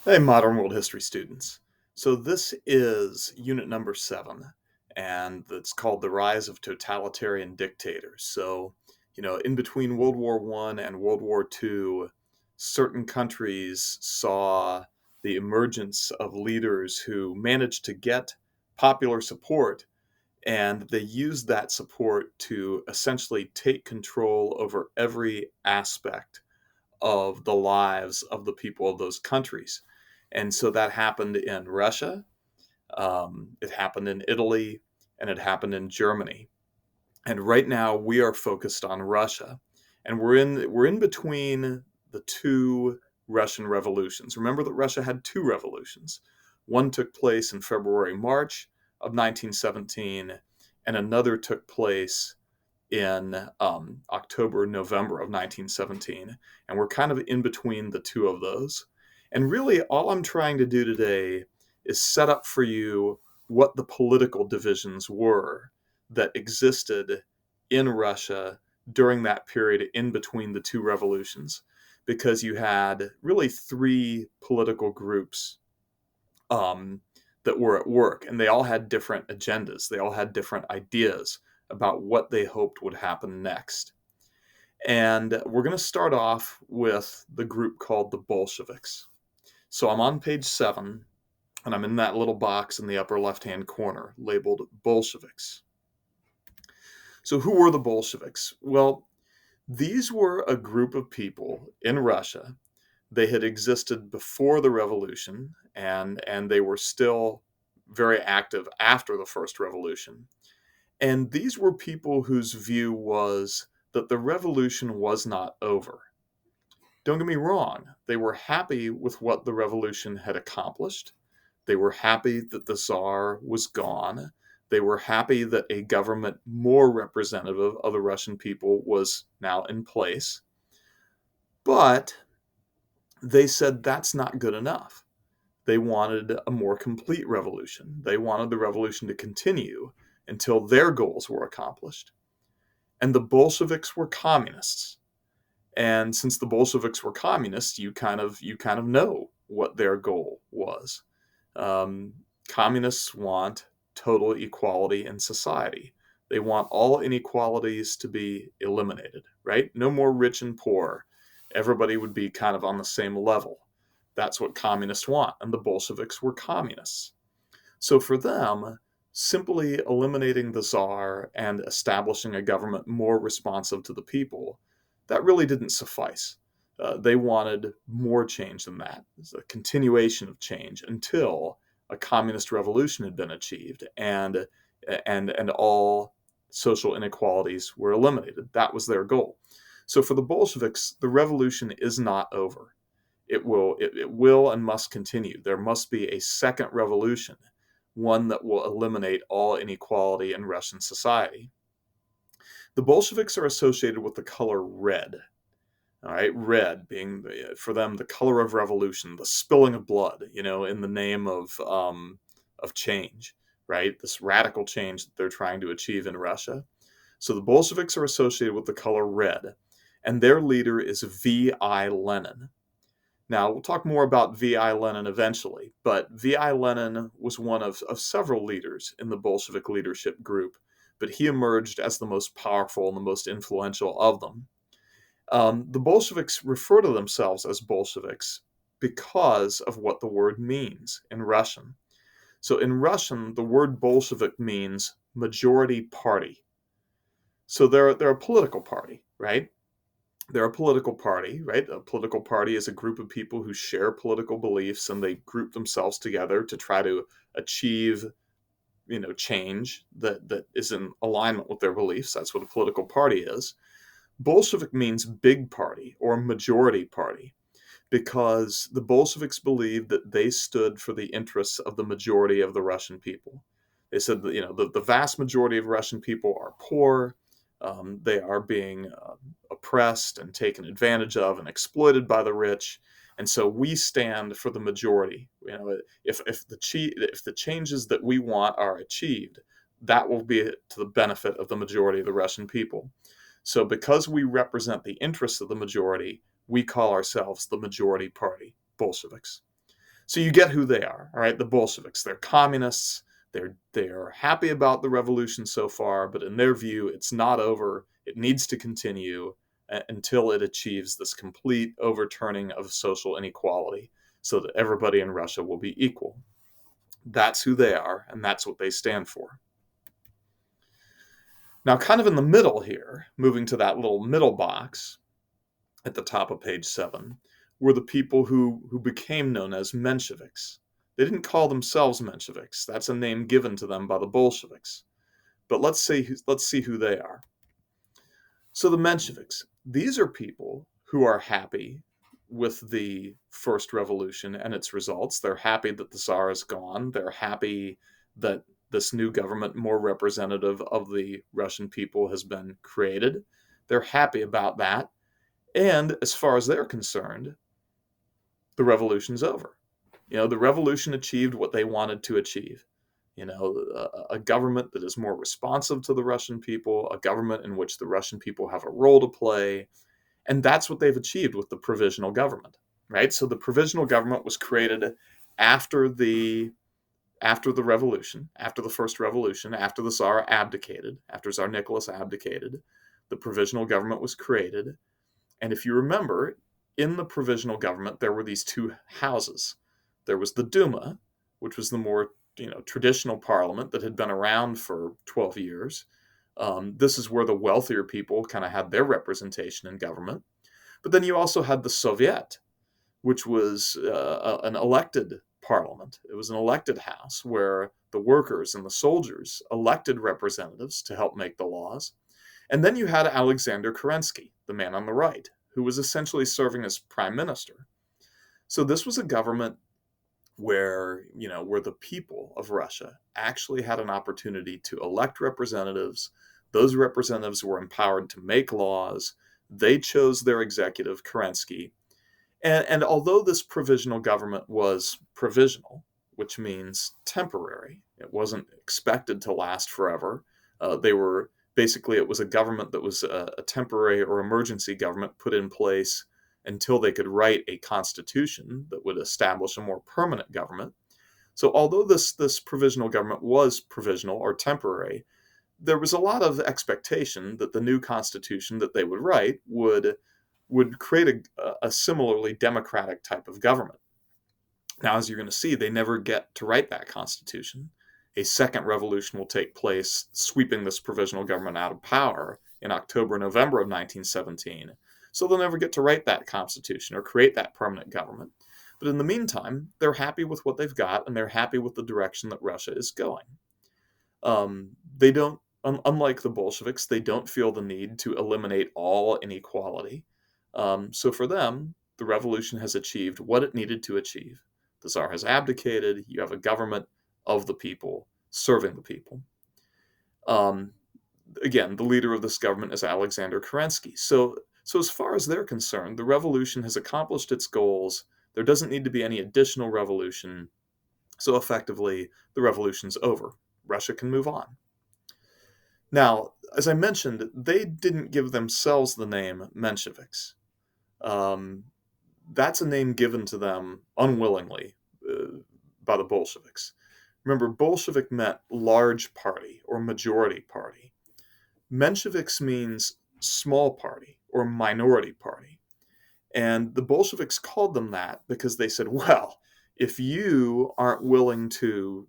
Hey, modern world history students. So this is unit number 7, and it's called The Rise of Totalitarian Dictators. So, in between World War I and World War II, certain countries saw the emergence of leaders who managed to get popular support, and they used that support to essentially take control over every aspect of the lives of the people of those countries. And so that happened in Russia, it happened in Italy, and it happened in Germany. And right now we are focused on Russia, and we're in between the two Russian revolutions. Remember that Russia had two revolutions. One took place in February, March of 1917, and another took place in October, November of 1917. And we're kind of in between the two of those. And really, all I'm trying to do today is set up for you what the political divisions were that existed in Russia during that period in between the two revolutions. Because you had really three political groups um, that were at work, and they all had different agendas. They all had different ideas about what they hoped would happen next. And we're going to start off with the group called the Bolsheviks. So I'm on page 7, and I'm in that little box in the upper left hand corner labeled Bolsheviks. So, who were the Bolsheviks? Well, these were a group of people in Russia. They had existed before the revolution, and they were still very active after the first revolution. And these were people whose view was that the revolution was not over. Don't get me wrong, they were happy with what the revolution had accomplished. They were happy that the Tsar was gone. They were happy that a government more representative of the Russian people was now in place. But they said that's not good enough. They wanted a more complete revolution. They wanted the revolution to continue until their goals were accomplished. And the Bolsheviks were communists. And since the Bolsheviks were communists, you kind of know what their goal was. Um, Communists want total equality in society. They want all inequalities to be eliminated, right? No more rich and poor. Everybody would be kind of on the same level. That's what communists want, and the Bolsheviks were communists. So for them, simply eliminating the czar and establishing a government more responsive to the people, that really didn't suffice. They wanted more change than that. It's a continuation of change until a communist revolution had been achieved and all social inequalities were eliminated. That was their goal. So for the Bolsheviks, the revolution is not over. It will and must continue. There must be a second revolution, one that will eliminate all inequality in Russian society. The Bolsheviks are associated with the color red. All right, red being for them the color of revolution, the spilling of blood, in the name of change, right? This radical change that they're trying to achieve in Russia. So the Bolsheviks are associated with the color red, and their leader is V.I. Lenin. Now, we'll talk more about V.I. Lenin eventually, but V.I. Lenin was one of several leaders in the Bolshevik leadership group, but he emerged as the most powerful and the most influential of them. The Bolsheviks refer to themselves as Bolsheviks because of what the word means in Russian. So in Russian, the word Bolshevik means majority party. So they're a political party, right? They're a political party, right? A political party is a group of people who share political beliefs and they group themselves together to try to achieve, change that is in alignment with their beliefs. That's what a political party is. Bolshevik means big party or majority party because the Bolsheviks believed that they stood for the interests of the majority of the Russian people. They said that the vast majority of Russian people are poor. They are being oppressed and taken advantage of and exploited by the rich, and so we stand for the majority. If the changes that we want are achieved, that will be to the benefit of the majority of the Russian people. So because we represent the interests of the majority, we call ourselves the majority party, Bolsheviks. So you get who they are, all right? The Bolsheviks. They're communists. They're happy about the revolution so far, but in their view, it's not over. It needs to continue until it achieves this complete overturning of social inequality so that everybody in Russia will be equal. That's who they are, and that's what they stand for. Now, kind of in the middle here, moving to that little middle box at the top of page 7, were the people who became known as Mensheviks. They didn't call themselves Mensheviks. That's a name given to them by the Bolsheviks. But let's see who they are. So the Mensheviks, these are people who are happy with the first revolution and its results. They're happy that the Tsar is gone. They're happy that this new government, more representative of the Russian people, has been created. They're happy about that. And as far as they're concerned, the revolution's over. The revolution achieved what they wanted to achieve. A government that is more responsive to the Russian people, a government in which the Russian people have a role to play. And that's what they've achieved with the provisional government, right? So the provisional government was created after the revolution, after the first revolution, after the Tsar abdicated, after Tsar Nicholas abdicated, the provisional government was created. And if you remember, in the provisional government, there were these two houses. There was the Duma, which was the more traditional parliament that had been around for 12 years. This is where the wealthier people kind of had their representation in government. But then you also had the Soviet, which was an elected parliament. It was an elected house where the workers and the soldiers elected representatives to help make the laws. And then you had Alexander Kerensky, the man on the right, who was essentially serving as prime minister. So this was a government where the people of Russia actually had an opportunity to elect representatives. Those representatives were empowered to make laws. They chose their executive, Kerensky. And although this provisional government was provisional, which means temporary, it wasn't expected to last forever. It was a government that was a temporary or emergency government put in place until they could write a constitution that would establish a more permanent government. So although this provisional government was provisional or temporary, there was a lot of expectation that the new constitution that they would write would create a similarly democratic type of government. Now, as you're going to see, they never get to write that constitution. A second revolution will take place, sweeping this provisional government out of power in October, November of 1917. So they'll never get to write that constitution or create that permanent government. But in the meantime, they're happy with what they've got, and they're happy with the direction that Russia is going. They don't, unlike the Bolsheviks, they don't feel the need to eliminate all inequality. So for them, the revolution has achieved what it needed to achieve. The Tsar has abdicated. You have a government of the people, serving the people. Again, the leader of this government is Alexander Kerensky. So as far as they're concerned, the revolution has accomplished its goals. There doesn't need to be any additional revolution. So effectively, the revolution's over. Russia can move on. Now, as I mentioned, they didn't give themselves the name Mensheviks. That's a name given to them unwillingly by the Bolsheviks. Remember, Bolshevik meant large party or majority party. Mensheviks means small party or minority party. And the Bolsheviks called them that because they said, well, if you aren't willing to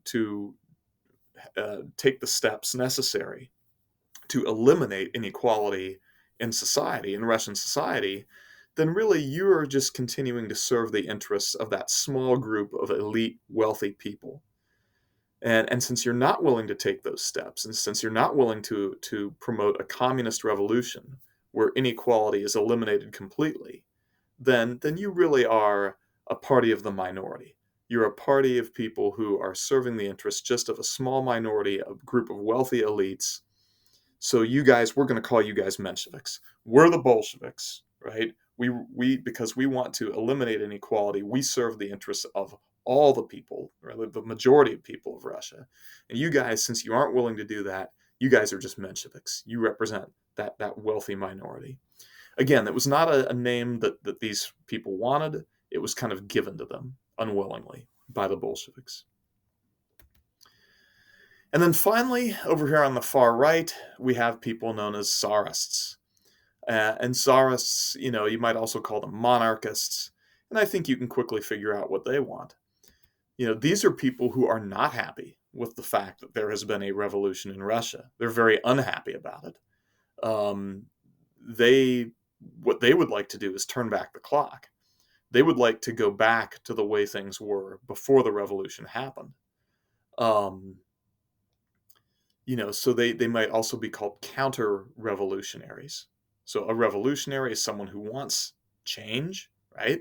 take the steps necessary to eliminate inequality in society, in Russian society, then really you are just continuing to serve the interests of that small group of elite, wealthy people. And since you're not willing to take those steps, and since you're not willing to promote a communist revolution where inequality is eliminated completely, then you really are a party of the minority. You're a party of people who are serving the interests just of a small minority, a group of wealthy elites. So you guys, we're going to call you guys Mensheviks. We're the Bolsheviks, right? Because we want to eliminate inequality, we serve the interests of all the people, rather the majority of people of Russia. And you guys, since you aren't willing to do that, you guys are just Mensheviks. You represent that wealthy minority. Again, it was not a name that these people wanted. It was kind of given to them unwillingly by the Bolsheviks. And then finally, over here on the far right, we have people known as Czarists. And Czarists, you might also call them monarchists, and I think you can quickly figure out what they want. These are people who are not happy with the fact that there has been a revolution in Russia. They're very unhappy about it. Um, what they would like to do is turn back the clock. They would like to go back to the way things were before the revolution happened. Um, so they might also be called counter-revolutionaries. So a revolutionary is someone who wants change, right?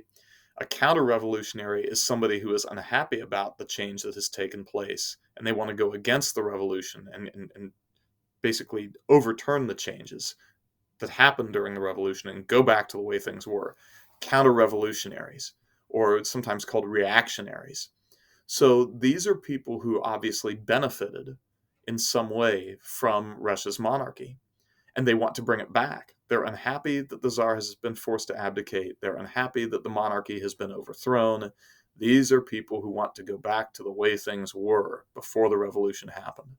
A counter-revolutionary is somebody who is unhappy about the change that has taken place, and they want to go against the revolution and basically overturn the changes that happened during the revolution and go back to the way things were. Counter-revolutionaries, or sometimes called reactionaries. So these are people who obviously benefited in some way from Russia's monarchy, and they want to bring it back. They're unhappy that the Tsar has been forced to abdicate. They're unhappy that the monarchy has been overthrown. These are people who want to go back to the way things were before the revolution happened.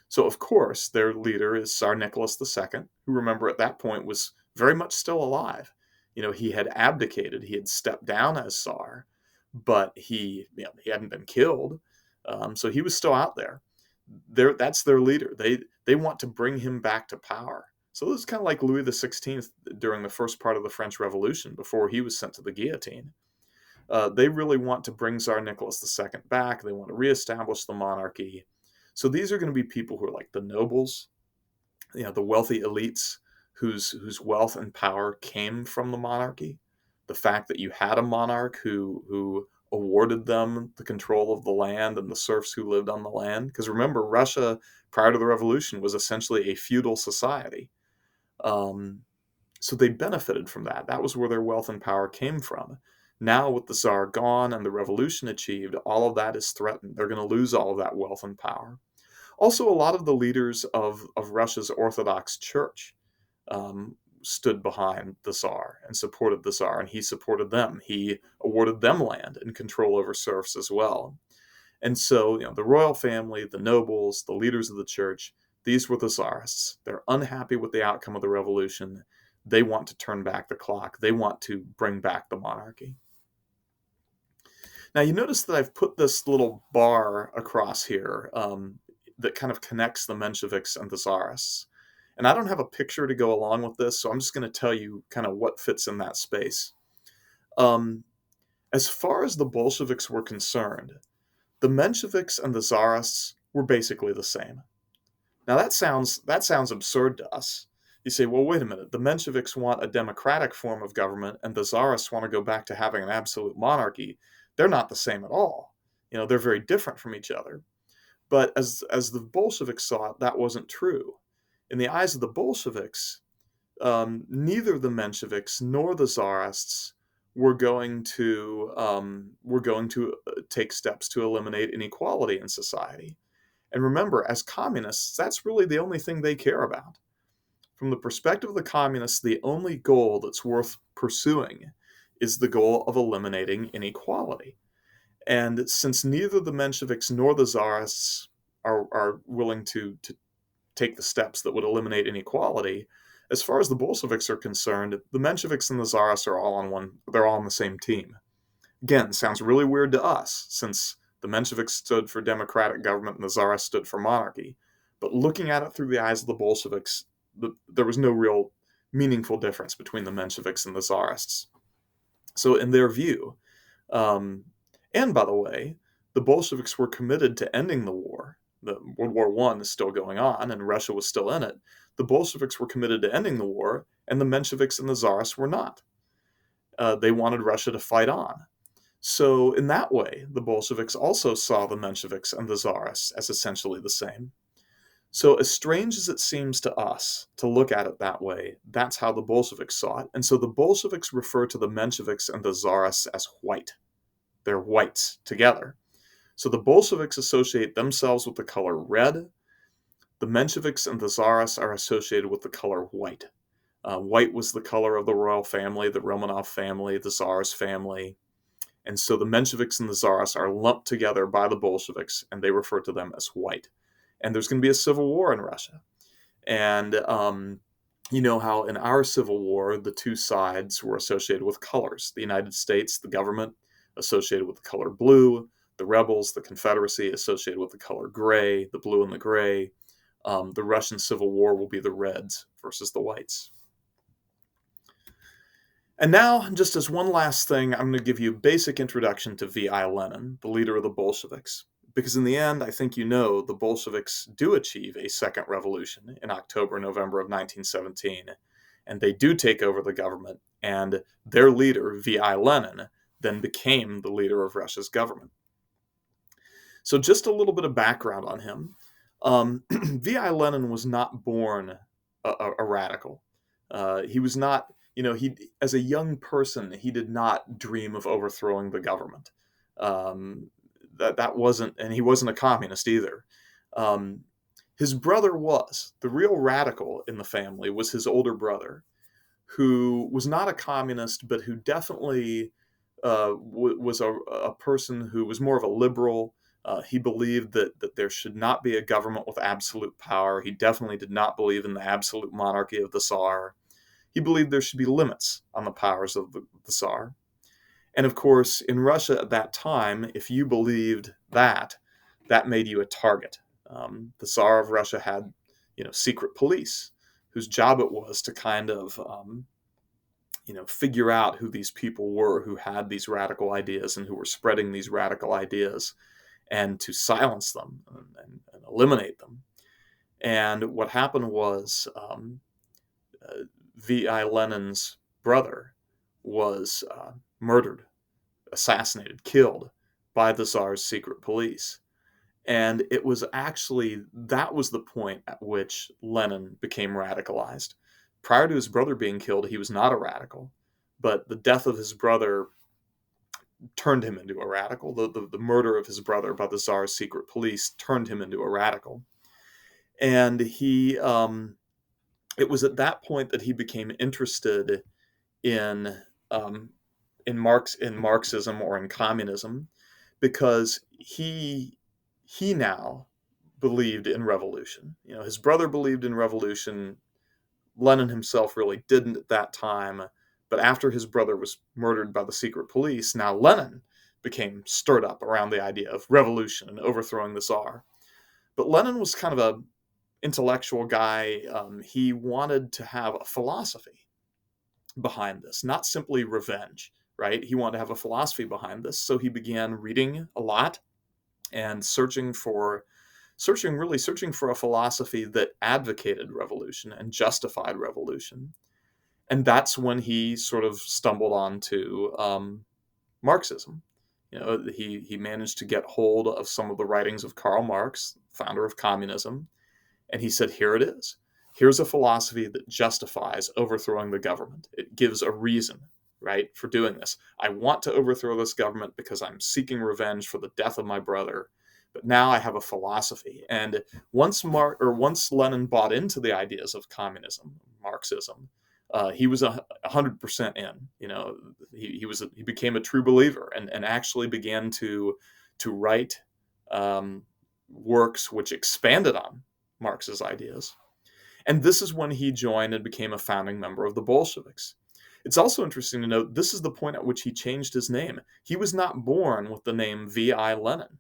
So, of course, their leader is Tsar Nicholas II, who, remember, at that point was very much still alive. He had abdicated. He had stepped down as Tsar, but he hadn't been killed. So he was still out there. That's their leader. They want to bring him back to power. So this is kind of like Louis XVI during the first part of the French Revolution before he was sent to the guillotine. They really want to bring Tsar Nicholas II back. They want to reestablish the monarchy. So these are going to be people who are like the nobles, the wealthy elites whose wealth and power came from the monarchy. The fact that you had a monarch who awarded them the control of the land and the serfs who lived on the land. Because remember, Russia, prior to the revolution, was essentially a feudal society. So they benefited from that. That was where their wealth and power came from. Now, with the Tsar gone and the revolution achieved, all of that is threatened. They're going to lose all of that wealth and power. Also, a lot of the leaders of Russia's Orthodox Church stood behind the Tsar and supported the Tsar, and he supported them. He awarded them land and control over serfs as well. And so, the royal family, the nobles, the leaders of the church, these were the Tsarists. They're unhappy with the outcome of the revolution. They want to turn back the clock. They want to bring back the monarchy. Now, you notice that I've put this little bar across here that kind of connects the Mensheviks and the Czarists. And I don't have a picture to go along with this, so I'm just going to tell you kind of what fits in that space. As far as the Bolsheviks were concerned, the Mensheviks and the Czarists were basically the same. Now that sounds absurd to us. You say, well, wait a minute, the Mensheviks want a democratic form of government and the Tsarists want to go back to having an absolute monarchy. They're not the same at all. They're very different from each other. But as the Bolsheviks saw it, that wasn't true. In the eyes of the Bolsheviks, neither the Mensheviks nor the Tsarists were going to take steps to eliminate inequality in society. And remember, as communists, that's really the only thing they care about. From the perspective of the communists, the only goal that's worth pursuing is the goal of eliminating inequality. And since neither the Mensheviks nor the Tsarists are willing to take the steps that would eliminate inequality, as far as the Bolsheviks are concerned, the Mensheviks and the Tsarists are all on the same team. Again, sounds really weird to us, since the Mensheviks stood for democratic government and the Tsarists stood for monarchy. But looking at it through the eyes of the Bolsheviks, there was no real meaningful difference between the Mensheviks and the Tsarists. So in their view, and by the way, the Bolsheviks were committed to ending the war. The World War I is still going on, and Russia was still in it. The Bolsheviks were committed to ending the war, and the Mensheviks and the Tsarists were not. They wanted Russia to fight on. So in that way, the Bolsheviks also saw the Mensheviks and the Tsarists as essentially the same. So as strange as it seems to us to look at it that way, that's how the Bolsheviks saw it. And so the Bolsheviks refer to the Mensheviks and the Tsarists as white. They're whites together. So the Bolsheviks associate themselves with the color red. The Mensheviks and the Tsarists are associated with the color white. White was the color of the royal family, the Romanov family, the Tsar's family. And so the Mensheviks and the Czarists are lumped together by the Bolsheviks, and they refer to them as white. And there's going to be a civil war in Russia. And you know how in our Civil War, the two sides were associated with colors. The United States, the government, associated with the color blue. The rebels, the Confederacy, associated with the color gray, the blue and the gray. The Russian Civil War will be the reds versus the whites. And now, just as one last thing, I'm going to give you a basic introduction to V.I. Lenin, the leader of the Bolsheviks. Because in the end, I think you know, the Bolsheviks do achieve a second revolution in October, November of 1917, and they do take over the government, and their leader, V.I. Lenin, then became the leader of Russia's government. So just a little bit of background on him. V.I. Lenin was not born a radical. He was not, as a young person, he did not dream of overthrowing the government. That wasn't, and he wasn't a communist either. His brother was. The real radical in the family was his older brother, who was not a communist, but who definitely was a person who was more of a liberal. He believed that there should not be a government with absolute power. He definitely did not believe in the absolute monarchy of the Tsar. He believed there should be limits on the powers of the Tsar. And of course, in Russia at that time, if you believed that made you a target. The Tsar of Russia had, secret police whose job it was to kind of, figure out who these people were who had these radical ideas and who were spreading these radical ideas, and to silence them and eliminate them. And what happened was V.I. Lenin's brother was murdered, assassinated, killed by the Tsar's secret police. And it was actually, that was the point at which Lenin became radicalized. Prior to his brother being killed, he was not a radical, but the death of his brother turned him into a radical. The murder of his brother by the Tsar's secret police turned him into a radical. And he, it was at that point that he became interested in Marxism or in communism, because he now believed in revolution. His brother believed in revolution. Lenin himself really didn't at that time. But after his brother was murdered by the secret police, now Lenin became stirred up around the idea of revolution and overthrowing the Tsar. But Lenin was kind of an intellectual guy. He wanted to have a philosophy behind this, not simply revenge, right? He wanted to have a philosophy behind this. So he began reading a lot and searching for a philosophy that advocated revolution and justified revolution. And that's when he sort of stumbled onto Marxism. He managed to get hold of some of the writings of Karl Marx, founder of communism, and he said, here it is. Here's a philosophy that justifies overthrowing the government. It gives a reason, right, for doing this. I want to overthrow this government because I'm seeking revenge for the death of my brother. But now I have a philosophy. And once Lenin bought into the ideas of communism, Marxism, he was 100% in. He became a true believer and actually began to write works which expanded on Marx's ideas. And this is when he joined and became a founding member of the Bolsheviks. It's also interesting to note this is the point at which he changed his name. He was not born with the name V.I. Lenin.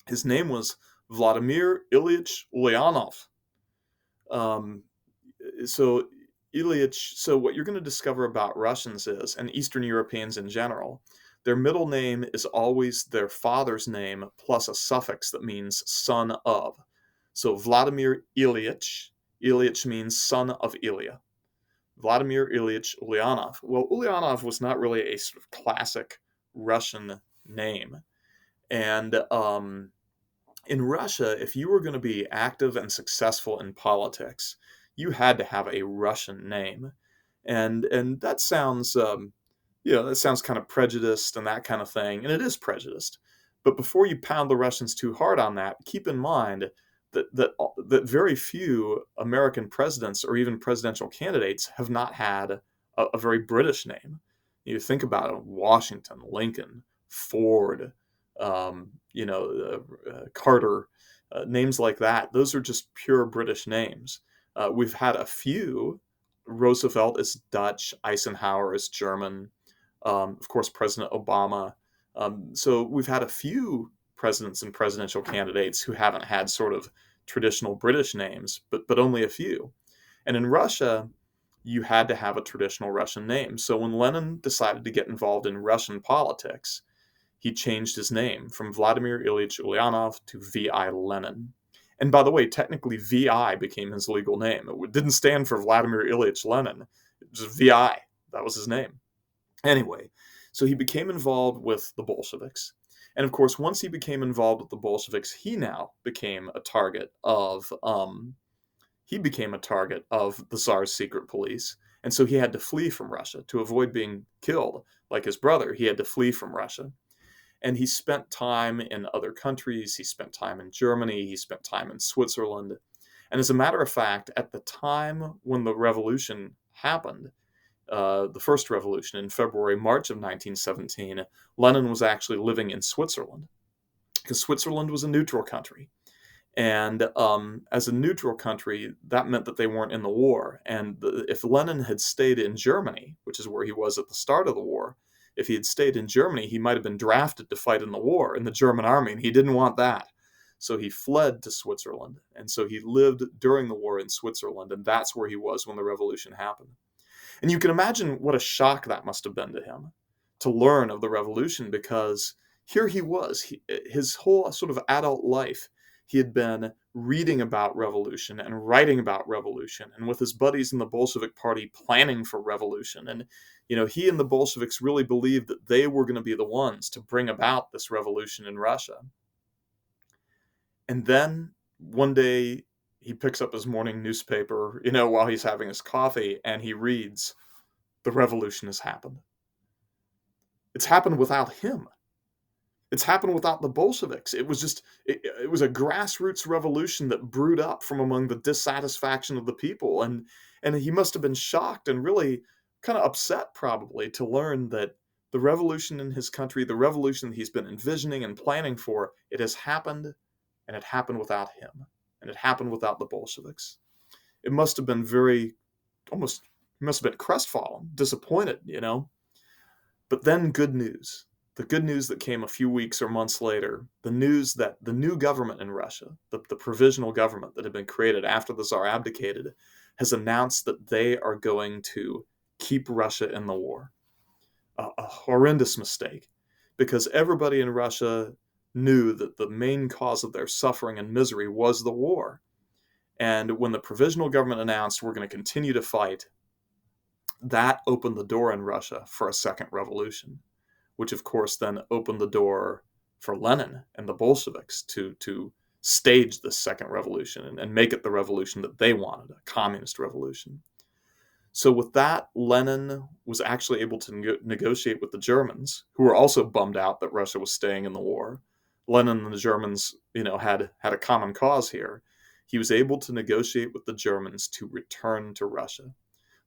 His name was Vladimir Ilyich Ulyanov. So what you're going to discover about Russians is, and Eastern Europeans in general, their middle name is always their father's name plus a suffix that means son of. So Vladimir Ilyich means son of Ilya. Vladimir Ilyich Ulyanov. Well, Ulyanov was not really a sort of classic Russian name. And in Russia, if you were going to be active and successful in politics, you had to have a Russian name. And that sounds, that sounds kind of prejudiced and that kind of thing. And it is prejudiced. But before you pound the Russians too hard on that, keep in mind that very few American presidents or even presidential candidates have not had a very British name. You think about it: Washington, Lincoln, Ford, Carter, names like that. Those are just pure British names. We've had a few. Roosevelt is Dutch, Eisenhower is German, of course, President Obama. So we've had a few presidents and presidential candidates who haven't had sort of traditional British names, but only a few. And in Russia, you had to have a traditional Russian name. So when Lenin decided to get involved in Russian politics, he changed his name from Vladimir Ilyich Ulyanov to V.I. Lenin. And by the way, technically V.I. became his legal name. It didn't stand for Vladimir Ilyich Lenin. It was V.I. That was his name. Anyway, so he became involved with the Bolsheviks. And of course, once he became involved with the Bolsheviks, he now became a target of the Tsar's secret police. And so he had to flee from Russia to avoid being killed like his brother. He had to flee from Russia. And he spent time in other countries. He spent time in Germany. He spent time in Switzerland. And as a matter of fact, at the time when the revolution happened, the first revolution in March of 1917, Lenin was actually living in Switzerland because Switzerland was a neutral country. And as a neutral country, that meant that they weren't in the war. And if Lenin had stayed in Germany, which is where he was at the start of the war, if he had stayed in Germany, he might have been drafted to fight in the war in the German army, and he didn't want that. So he fled to Switzerland. And so he lived during the war in Switzerland, and that's where he was when the revolution happened. And you can imagine what a shock that must have been to him to learn of the revolution, because here he was, his whole sort of adult life, he had been reading about revolution and writing about revolution, and with his buddies in the Bolshevik Party planning for revolution. And, he and the Bolsheviks really believed that they were going to be the ones to bring about this revolution in Russia. And then one day he picks up his morning newspaper, while he's having his coffee, and he reads, "The revolution has happened." It's happened without him. It's happened without the Bolsheviks. It was it was a grassroots revolution that brewed up from among the dissatisfaction of the people. And he must have been shocked and really kind of upset, probably, to learn that the revolution in his country, the revolution that he's been envisioning and planning for, it has happened, and it happened without him. And it happened without the Bolsheviks. It must have been he must have been crestfallen, disappointed, But then good news. The good news that came a few weeks or months later, the news that the new government in Russia, the provisional government that had been created after the Tsar abdicated, has announced that they are going to keep Russia in the war. A horrendous mistake, because everybody in Russia knew that the main cause of their suffering and misery was the war. And when the provisional government announced, we're going to continue to fight, that opened the door in Russia for a second revolution, which of course then opened the door for Lenin and the Bolsheviks to stage this second revolution and make it the revolution that they wanted, a communist revolution. So with that, Lenin was actually able to negotiate with the Germans, who were also bummed out that Russia was staying in the war. Lenin and the Germans, had a common cause here. He was able to negotiate with the Germans to return to Russia.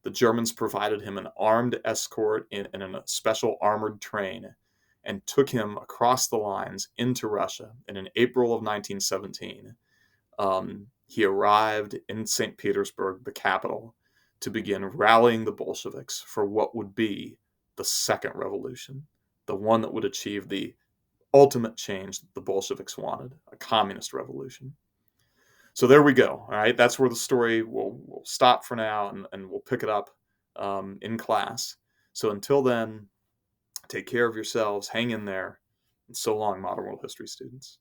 The Germans provided him an armed escort in a special armored train and took him across the lines into Russia. And in April of 1917, he arrived in St. Petersburg, the capital, to begin rallying the Bolsheviks for what would be the second revolution, the one that would achieve the ultimate change that the Bolsheviks wanted, a communist revolution. So there we go. All right, that's where the story will stop for now, and we'll pick it up in class. So until then, take care of yourselves, hang in there, and so long, modern world history students.